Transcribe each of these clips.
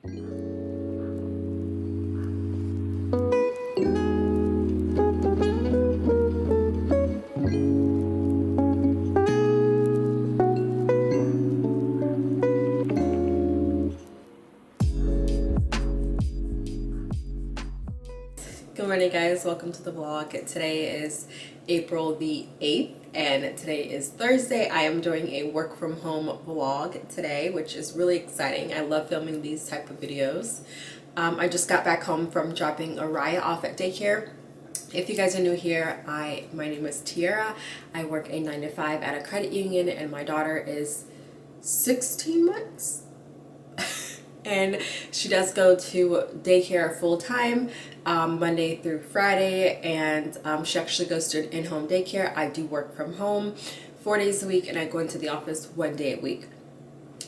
Good morning, guys. Welcome to the vlog. Today is April the 8th and today is Thursday. I am doing a work from home vlog today, which is really exciting. I love filming these type of videos. I just got back home from dropping Araya off at daycare. If you guys are new here, my name is Tiara. I work a 9 to 5 at a credit union and my daughter is 16 months. And she does go to daycare full-time, Monday through Friday, and she actually goes to an in-home daycare. I do work from home 4 days a week, and I go into the office 1 day a week.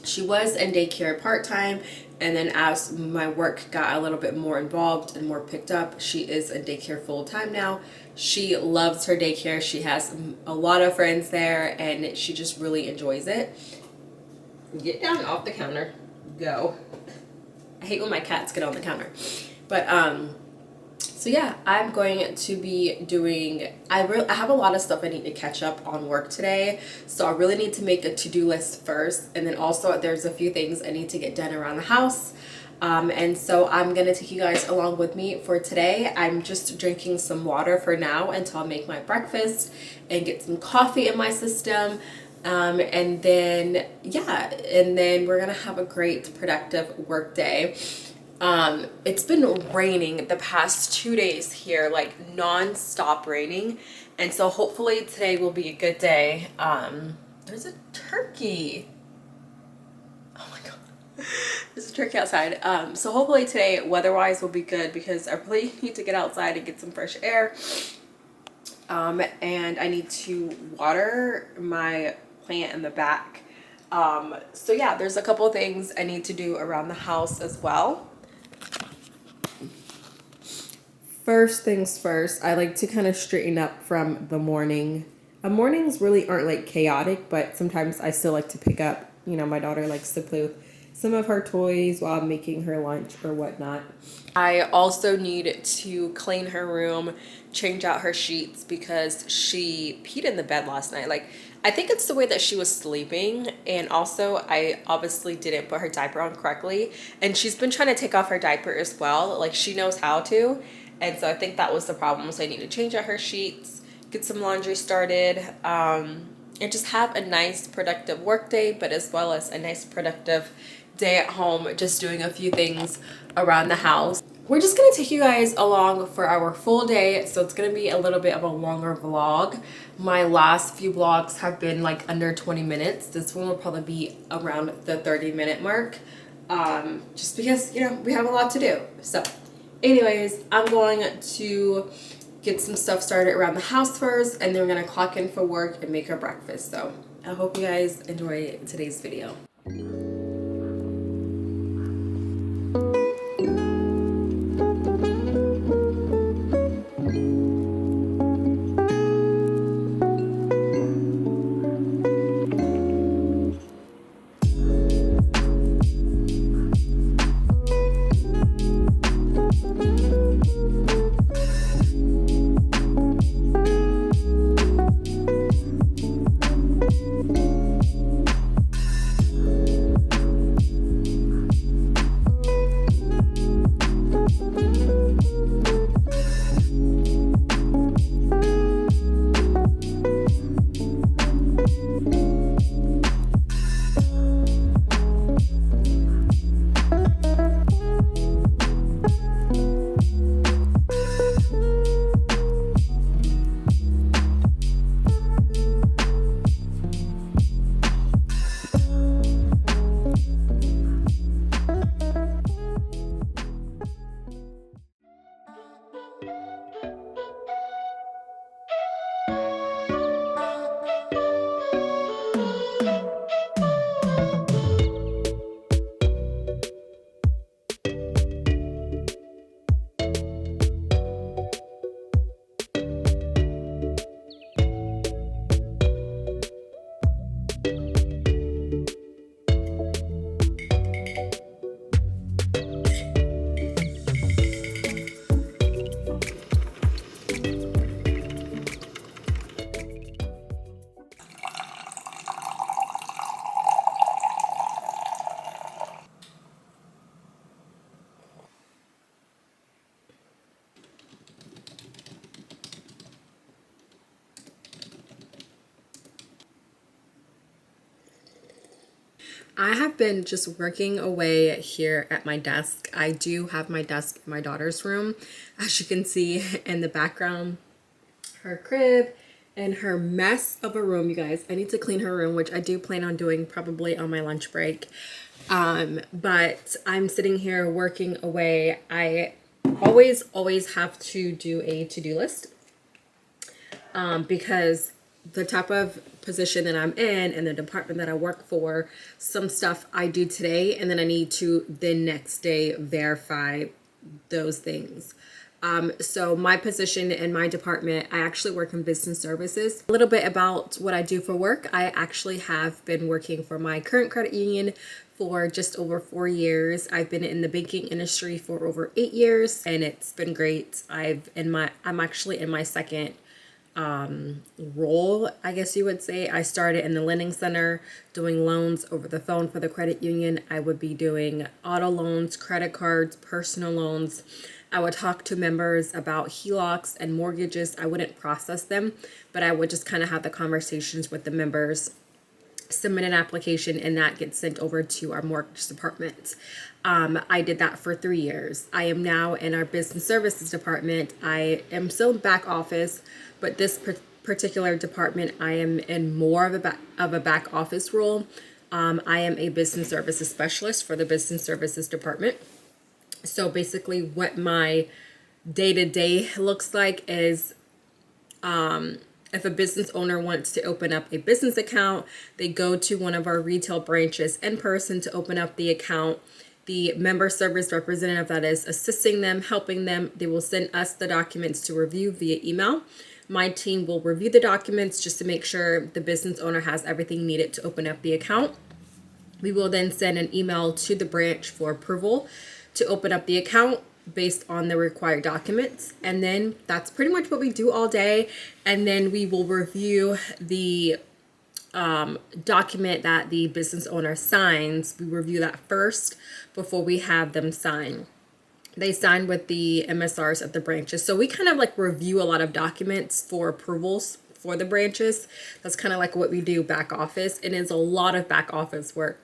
She was in daycare part-time, and then as my work got a little bit more involved and more picked up, she is in daycare full-time now. She loves her daycare. She has a lot of friends there, and she just really enjoys it. Get down off the counter. Go. I hate when my cats get on the counter. But so yeah, I'm going to be doing, I have a lot of stuff I need to catch up on work today, so I really need to make a to-do list first, and then also there's a few things I need to get done around the house. And so I'm gonna take you guys along with me for today. I'm just drinking some water for now until I make my breakfast and get some coffee in my system. And then yeah, and then we're gonna have a great productive work day. It's been raining the past 2 days here, like non-stop raining, and so hopefully today will be a good day. There's a turkey. Oh my god, there's a turkey outside. So hopefully today weather-wise will be good because I really need to get outside and get some fresh air. And I need to water my plant in the back. So yeah, there's a couple of things I need to do around the house as well. First things first, I like to kind of straighten up from the morning. Mornings really aren't like chaotic, but sometimes I still like to pick up, you know, my daughter likes to play with some of her toys while I'm making her lunch or whatnot. I also need to clean her room, change out her sheets because she peed in the bed last night. Like, I think it's the way that she was sleeping, and also I obviously didn't put her diaper on correctly, and she's been trying to take off her diaper as well. Like, she knows how to, and so I think that was the problem. So I need to change out her sheets, get some laundry started, and just have a nice productive work day, but as well as a nice productive day at home, just doing a few things around the house. We're just gonna take you guys along for our full day, so it's gonna be a little bit of a longer vlog. My last few vlogs have been like under 20 minutes. This one will probably be around the 30-minute mark, just because, you know, we have a lot to do. So anyways, I'm going to get some stuff started around the house first, and then we're gonna clock in for work and make her breakfast. So I hope you guys enjoy today's video. I have been just working away here at my desk. I do have my desk in my daughter's room. As you can see in the background, her crib and her mess of a room, you guys. I need to clean her room, which I do plan on doing probably on my lunch break. But I'm sitting here working away. I always have to do a to-do list because the type of position that I'm in and the department that I work for, some stuff I do today and then I need to the next day verify those things. So my position in my department, I actually work in business services. A little bit about what I do for work. I actually have been working for my current credit union for just over 4 years. I've been in the banking industry for over 8 years and it's been great. I'm actually in my second role, I guess you would say. I started in the lending center doing loans over the phone for the credit union. I would be doing auto loans, credit cards, personal loans. I would talk to members about HELOCs and mortgages. I wouldn't process them, but I would just kind of have the conversations with the members, submit an application, and that gets sent over to our mortgage department. I did that for 3 years. I am now in our business services department. I am still back office, but this particular department, I am in more of a back office role. I am a business services specialist for the business services department. So basically what my day-to-day looks like is if a business owner wants to open up a business account, they go to one of our retail branches in person to open up the account. The member service representative that is assisting them, helping them, they will send us the documents to review via email. My team will review the documents just to make sure the business owner has everything needed to open up the account. We will then send an email to the branch for approval to open up the account based on the required documents. And then that's pretty much what we do all day. And then we will review the document that the business owner signs. We review that first before we have them sign. They sign with the MSRs at the branches. So we kind of like review a lot of documents for approvals for the branches. That's kind of like what we do back office. It is a lot of back office work.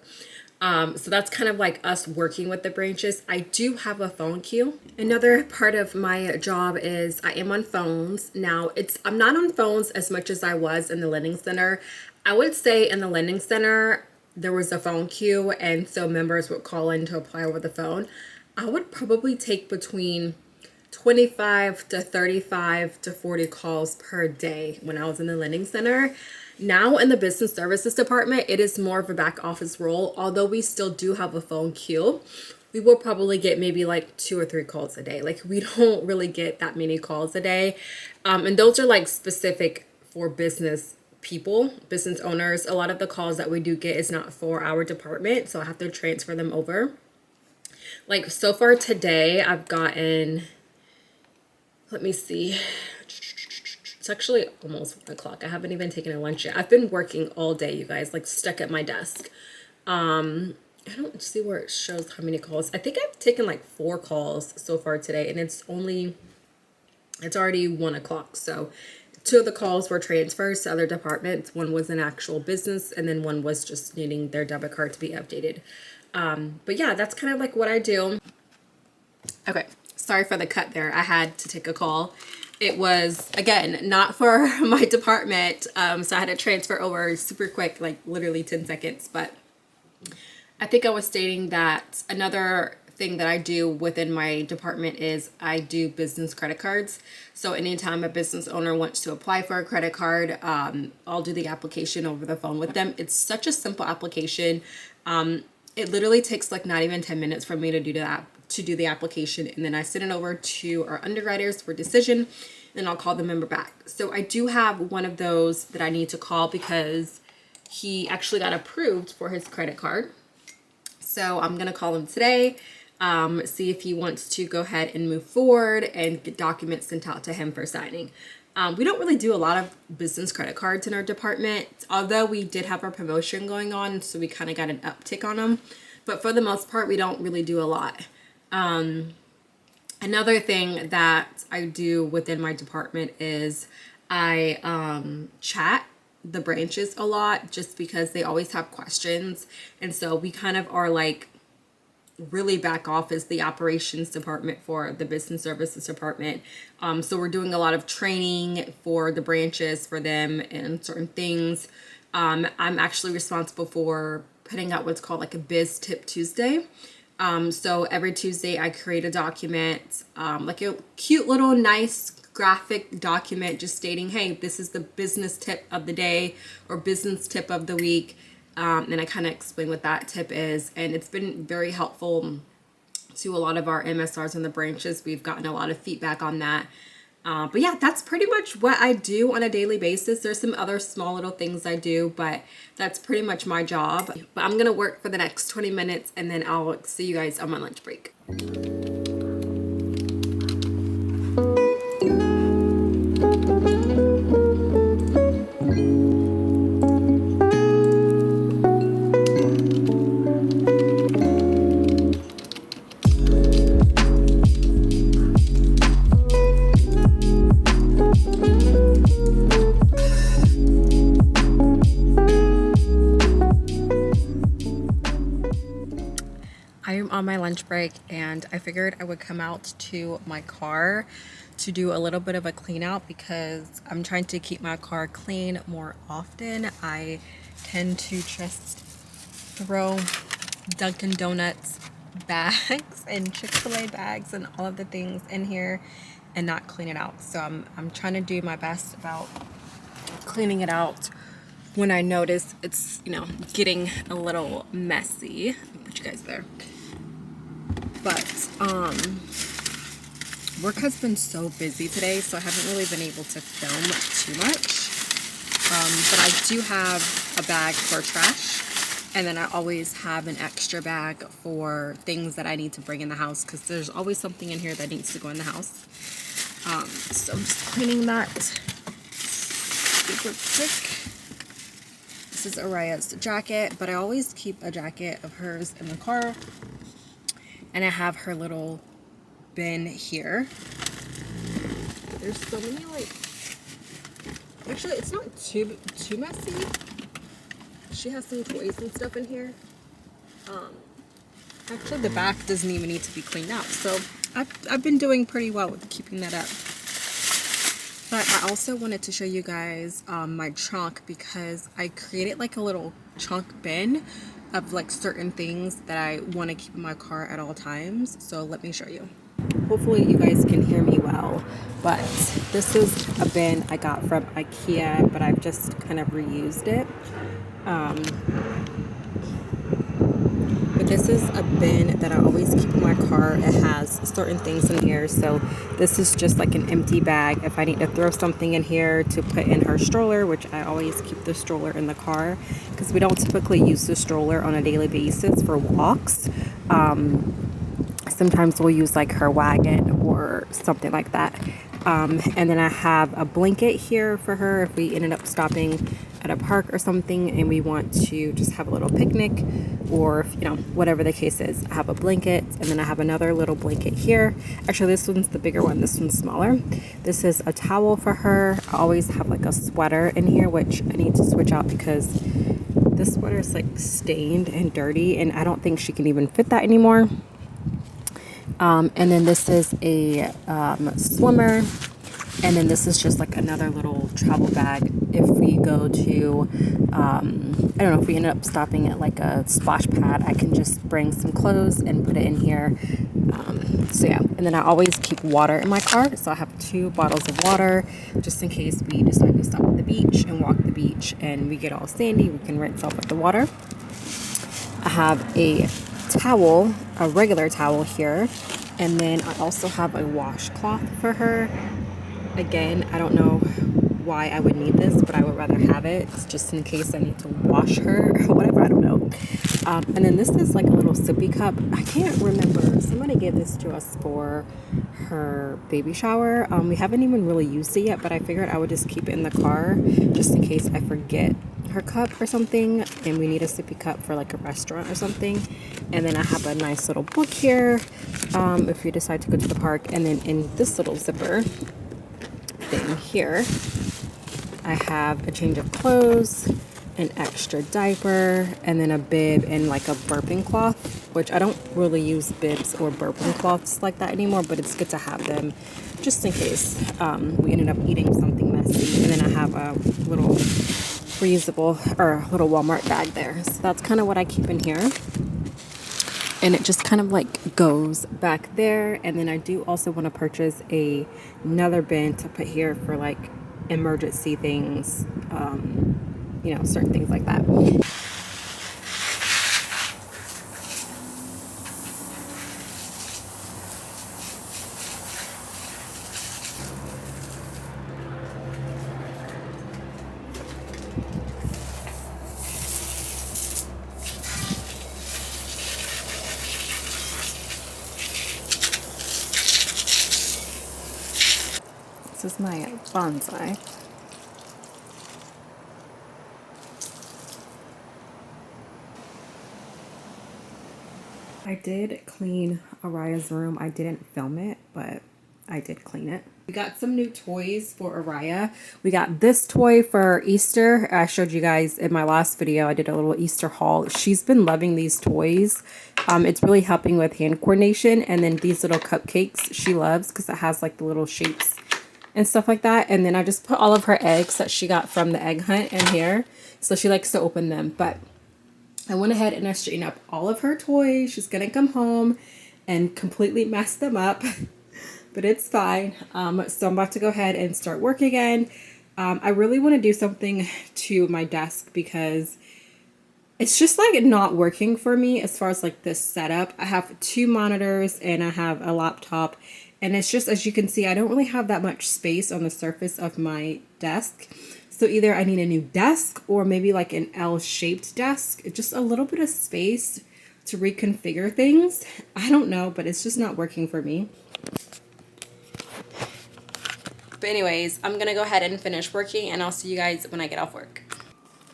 So that's kind of like us working with the branches. I do have a phone queue. Another part of my job is I am on phones. Now I'm not on phones as much as I was in the lending center. I would say in the lending center, there was a phone queue and so members would call in to apply over the phone. I would probably take between 25 to 35 to 40 calls per day when I was in the lending center. Now in the business services department, it is more of a back office role. Although we still do have a phone queue, we will probably get maybe like 2 or 3 calls a day. Like we don't really get that many calls a day. And those are like specific for business people, business owners. A lot of the calls that we do get is not for our department, so I have to transfer them over. Like so far today, I've gotten, let me see. It's actually almost 1 o'clock. I haven't even taken a lunch yet. I've been working all day, you guys, like stuck at my desk. I don't see where it shows how many calls. I think I've taken like 4 calls so far today, and it's already 1 o'clock. So 2 of the calls were transfers to other departments. One was an actual business, and then one was just needing their debit card to be updated. But yeah, that's kind of like what I do. Okay, sorry for the cut there. I had to take a call. It was, again, not for my department, so I had to transfer over super quick, like literally 10 seconds. But I think I was stating that another thing that I do within my department is I do business credit cards. So anytime a business owner wants to apply for a credit card, I'll do the application over the phone with them. It's such a simple application. It literally takes like not even 10 minutes for me to do that, to do the application, and then I send it over to our underwriters for decision, and I'll call the member back. So I do have one of those that I need to call because he actually got approved for his credit card. So I'm gonna call him today, see if he wants to go ahead and move forward and get documents sent out to him for signing. We don't really do a lot of business credit cards in our department, although we did have our promotion going on, so we kind of got an uptick on them. But for the most part, we don't really do a lot. Another thing that I do within my department is I chat the branches a lot just because they always have questions. And so we kind of are like really back office, the operations department for the business services department. So we're doing a lot of training for the branches for them and certain things. I'm actually responsible for putting out what's called like a Biz Tip Tuesday. So every Tuesday I create a document, like a cute little nice graphic document just stating, hey, this is the business tip of the day or business tip of the week. And I kind of explain what that tip is. And it's been very helpful to a lot of our MSRs in the branches. We've gotten a lot of feedback on that. But yeah, that's pretty much what I do on a daily basis. There's some other small little things I do, but that's pretty much my job. But I'm going to work for the next 20 minutes and then I'll see you guys on my lunch break. On my lunch break and I figured I would come out to my car to do a little bit of a clean out because I'm trying to keep my car clean more often. I tend to just throw Dunkin' Donuts bags and Chick-fil-A bags and all of the things in here and not clean it out. So I'm trying to do my best about cleaning it out when I notice it's, you know, getting a little messy. Let me put you guys there. But work has been so busy today, so I haven't really been able to film too much. But I do have a bag for trash, and then I always have an extra bag for things that I need to bring in the house because there's always something in here that needs to go in the house. So I'm just cleaning that super quick. This is Araya's jacket, but I always keep a jacket of hers in the car. And I have her little bin here. There's so many like, actually it's not too messy. She has some toys and stuff in here. Actually the back doesn't even need to be cleaned out. So I've been doing pretty well with keeping that up. But I also wanted to show you guys my trunk because I created like a little trunk bin of like certain things that I want to keep in my car at all times. So let me show you. Hopefully you guys can hear me well, but this is a bin I got from IKEA, but I've just kind of reused it. But this is a bin that I always keep in my car. It has certain things in here. So this is just like an empty bag. If I need to throw something in here to put in her stroller, which I always keep the stroller in the car because we don't typically use the stroller on a daily basis for walks. Sometimes we'll use like her wagon or something like that. And then I have a blanket here for her if we ended up stopping at a park or something and we want to just have a little picnic, or you know, whatever the case is. I have a blanket, and then I have another little blanket here. Actually, this one's the bigger one, this one's smaller. This is a towel for her. I always have like a sweater in here, which I need to switch out because this sweater is like stained and dirty and I don't think she can even fit that anymore. And then this is a swimmer, and then this is just like another little travel bag if we go to I don't know, if we end up stopping at like a splash pad, I can just bring some clothes and put it in here. So yeah, and then I always keep water in my car, so I have 2 bottles of water just in case we decide to stop at the beach and walk the beach and we get all sandy, we can rinse off with the water. I have a towel, a regular towel here, and then I also have a washcloth for her. Again, I don't know why I would need this, but I would rather have it just in case I need to wash her or whatever, I don't know. And then this is like a little sippy cup. I can't remember, somebody gave this to us for her baby shower. We haven't even really used it yet, but I figured I would just keep it in the car just in case I forget her cup or something and we need a sippy cup for like a restaurant or something. And then I have a nice little book here if we decide to go to the park. And then in this little zipper thing here, I have a change of clothes, an extra diaper, and then a bib and like a burping cloth, which I don't really use bibs or burping cloths like that anymore, but it's good to have them just in case we ended up eating something messy. And then I have a little reusable or little Walmart bag there. So that's kind of what I keep in here. And it just kind of like goes back there. And then I do also want to purchase another bin to put here for like emergency things, you know, certain things like that. This is my bonsai. I did clean Araya's room. I didn't film it, but I did clean it. We got some new toys for Araya. We got this toy for Easter. I showed you guys in my last video. I did a little Easter haul. She's been loving these toys. It's really helping with hand coordination. And then these little cupcakes she loves because it has like the little shapes and stuff like that. And then I just put all of her eggs that she got from the egg hunt in here. So she likes to open them. But I went ahead and I straightened up all of her toys. She's gonna come home and completely mess them up. But it's fine. So I'm about to go ahead and start work again. I really want to do something to my desk because it's just like not working for me as far as like this setup. I have 2 monitors and I have a laptop, and it's just, as you can see, I don't really have that much space on the surface of my desk. So either I need a new desk or maybe like an L-shaped desk. It's just a little bit of space to reconfigure things. I don't know, but it's just not working for me. But anyways, I'm gonna go ahead and finish working and I'll see you guys when I get off work.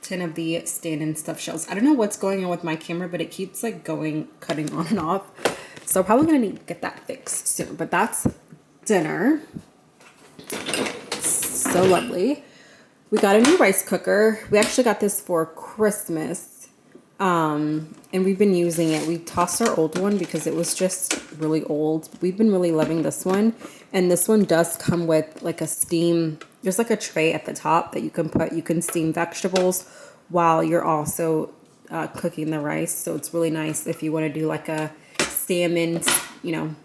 10 of the stand and stuff shelves. I don't know what's going on with my camera, but it keeps like cutting on and off. So probably gonna need to get that fixed soon. But that's dinner. So lovely. We got a new rice cooker. We actually got this for Christmas. And we've been using it. We tossed our old one because it was just really old. We've been really loving this one. And this one does come with like a steam. There's like a tray at the top that you can steam vegetables while you're also cooking the rice. So it's really nice if you want to do like a salmon, you know,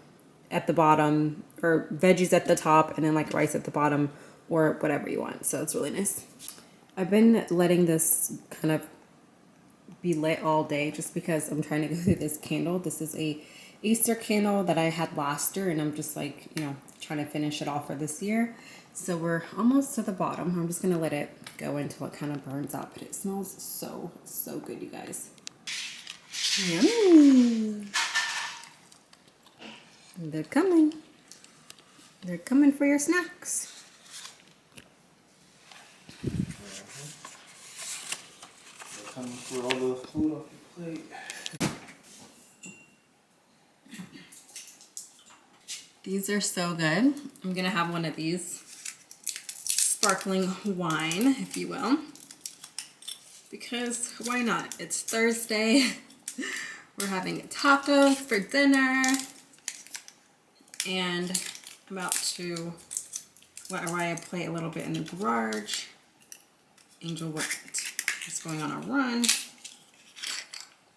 at the bottom, or veggies at the top and then like rice at the bottom, or whatever you want. So it's really nice. I've been letting this kind of be lit all day just because I'm trying to go through this candle. This is a Easter candle that I had last year, and I'm just like, you know, trying to finish it off for this year. So we're almost to the bottom. I'm just gonna let it go until it kind of burns up. But it smells so, so good, you guys. Yummy. They're coming. They're coming for your snacks. Coming for all the food off your plate. These are so good. I'm gonna have one of these sparkling wine, if you will, because why not? It's Thursday. We're having tacos for dinner, and I'm about to let Araya play a little bit in the garage. Angel is going on a run.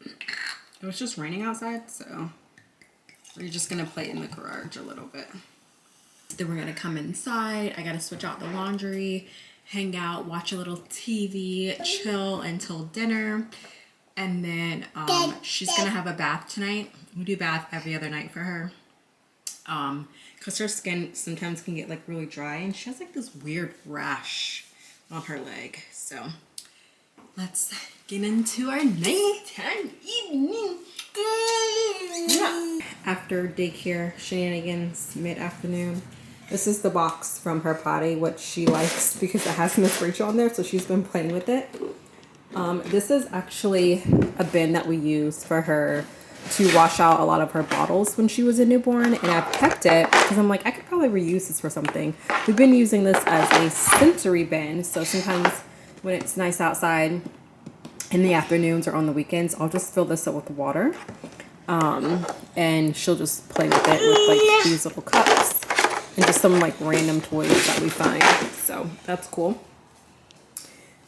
It was just raining outside, so we're just gonna play in the garage a little bit. Then we're gonna come inside. I gotta switch out the laundry, hang out, watch a little TV, chill until dinner. And then she's gonna have a bath tonight. We do bath every other night for her. Because her skin sometimes can get like really dry, and she has like this weird rash on her leg. So let's get into our nighttime evening. Yeah. After daycare shenanigans mid-afternoon. This is the box from her potty, which she likes because it has Miss Rachel on there, so she's been playing with it. This is actually a bin that we use for her to wash out a lot of her bottles when she was a newborn, and I've kept it because I'm like, I could probably reuse this for something. We've been using this as a sensory bin, so sometimes when it's nice outside in the afternoons or on the weekends, I'll just fill this up with water, and she'll just play with it with like these little cups and just some like random toys that we find. So that's cool.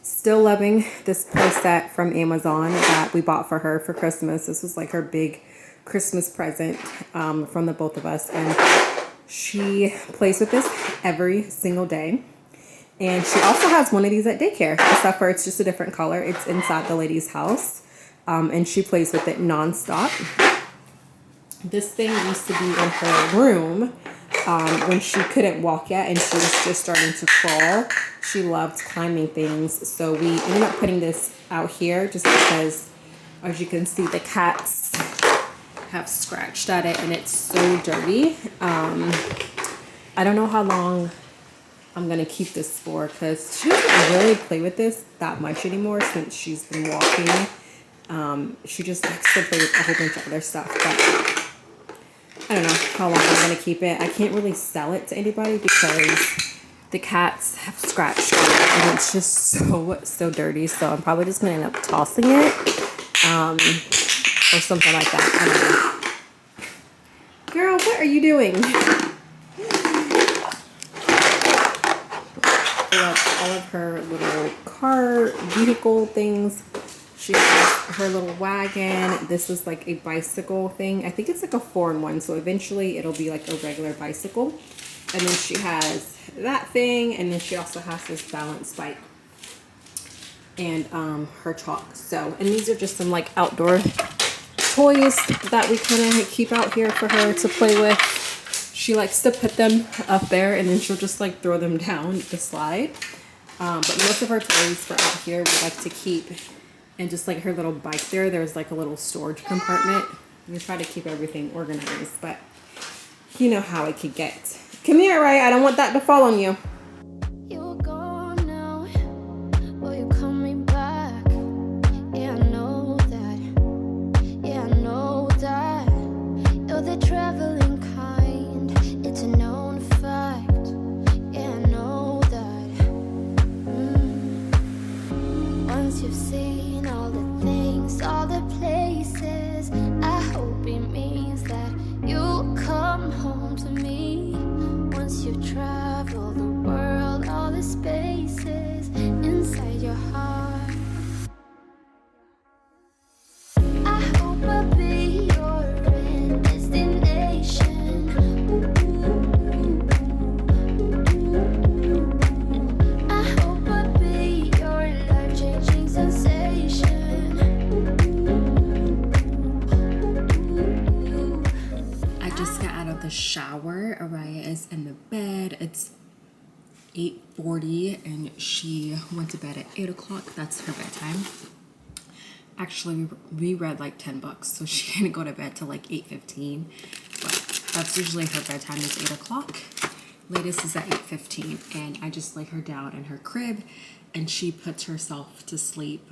Still loving this play set from Amazon that we bought for her for Christmas. This was like her big Christmas present from the both of us. And she plays with this every single day. And she also has one of these at daycare, except for it's just a different color. It's inside the lady's house. And she plays with it nonstop. This thing used to be in her room when she couldn't walk yet and she was just starting to crawl. She loved climbing things, so we ended up putting this out here just because, as you can see, the cats have scratched at it and it's so dirty. I don't know how long I'm gonna keep this for because she doesn't really play with this that much anymore since she's been walking. She just likes to play with a whole bunch of other stuff, but I don't know how long I'm going to keep it. I can't really sell it to anybody because the cats have scratched it and it's just so dirty. So I'm probably just going to end up tossing it or something like that. I don't know. Girl, what are you doing? All of her little car, vehicle things. She has her little wagon. This is like a bicycle thing. I think it's like a 4-in-1, so eventually it'll be like a regular bicycle. And then she has that thing, and then she also has this balance bike and her chalk. So, and these are just some like outdoor toys that we kind of keep out here for her to play with. She likes to put them up there, and then she'll just like throw them down the slide. But most of her toys for out here we like to keep. And just like her little bike there's like a little storage compartment. We try to keep everything organized, but you know how it could get. Come here, right? I don't want that to fall on you. You're gone now. Will you coming back? Yeah, I know that. Yeah, I know that. You're the traveling kind. It's a known fact. Yeah, I know that. Once you've seen all the things, all the places, I hope it means that you'll come home to me. Once you've traveled the world, all the spaces inside your heart, I hope I'll be your end destination. I hope I'll be your life-changing sensation. I just got out of the shower. Araya is in the bed. It's 8:40 and she went to bed at 8 o'clock. That's her bedtime. Actually, we read like 10 books, so she didn't go to bed till like 8:15. But that's usually her bedtime is 8 o'clock. Latest is at 8:15, and I just lay her down in her crib and she puts herself to sleep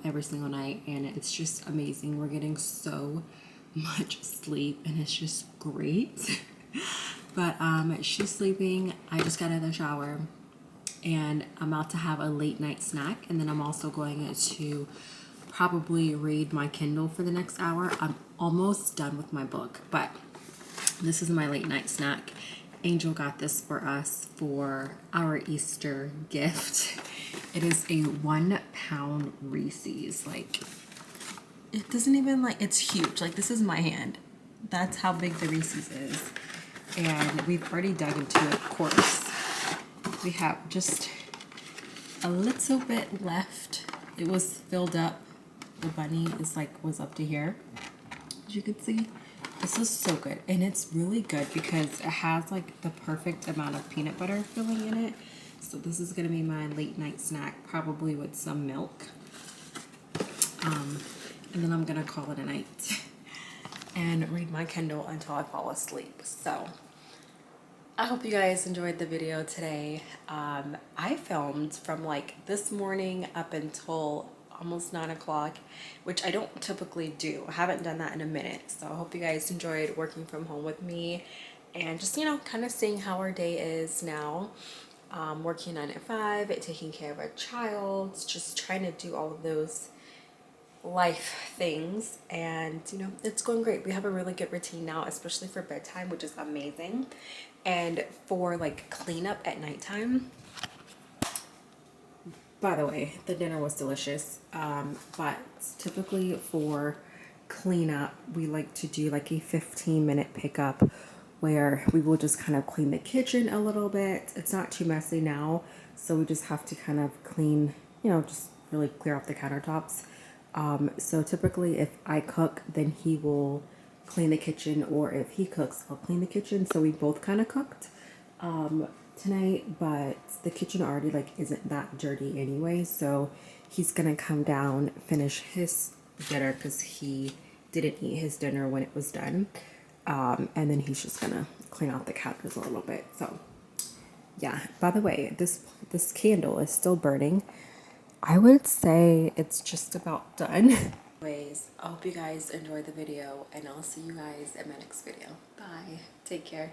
every single night, and it's just amazing. We're getting so much sleep and it's just great. But she's sleeping. I just got out of the shower and I'm about to have a late night snack, and then I'm also going to probably read my Kindle for the next hour. I'm almost done with my book, but this is my late night snack. Angel got this for us for our Easter gift. It is a 1 pound Reese's. Like, it doesn't even like, it's huge. Like, this is my hand. That's how big the Reese's is. And we've already dug into it, of course. We have just a little bit left. It was filled up. The bunny is like, was up to here. As you can see. This is so good, and it's really good because it has like the perfect amount of peanut butter filling in it. So this is gonna be my late night snack, probably with some milk. And then I'm gonna call it a night and read my Kindle until I fall asleep. So I hope you guys enjoyed the video today. I filmed from like this morning up until almost 9 o'clock, which I don't typically do. I haven't done that in a minute. So I hope you guys enjoyed working from home with me and just, you know, kind of seeing how our day is now. Working 9 to 5, taking care of a child, just trying to do all of those life things, and you know, it's going great. We have a really good routine now, especially for bedtime, which is amazing. And for like cleanup at nighttime, by the way, the dinner was delicious. But typically for cleanup, we like to do like a 15-minute pickup where we will just kind of clean the kitchen a little bit. It's not too messy now, so we just have to kind of clean, you know, just really clear off the countertops. So typically if I cook, then he will clean the kitchen, or if he cooks, I'll clean the kitchen. So we both kind of cooked tonight, but the kitchen already like isn't that dirty anyway. So he's gonna come down, finish his dinner because he didn't eat his dinner when it was done. And then he's just gonna clean out the counters a little bit. So yeah, by the way, this candle is still burning. I would say it's just about done. Anyways, I hope you guys enjoyed the video, and I'll see you guys in my next video. Bye. Take care.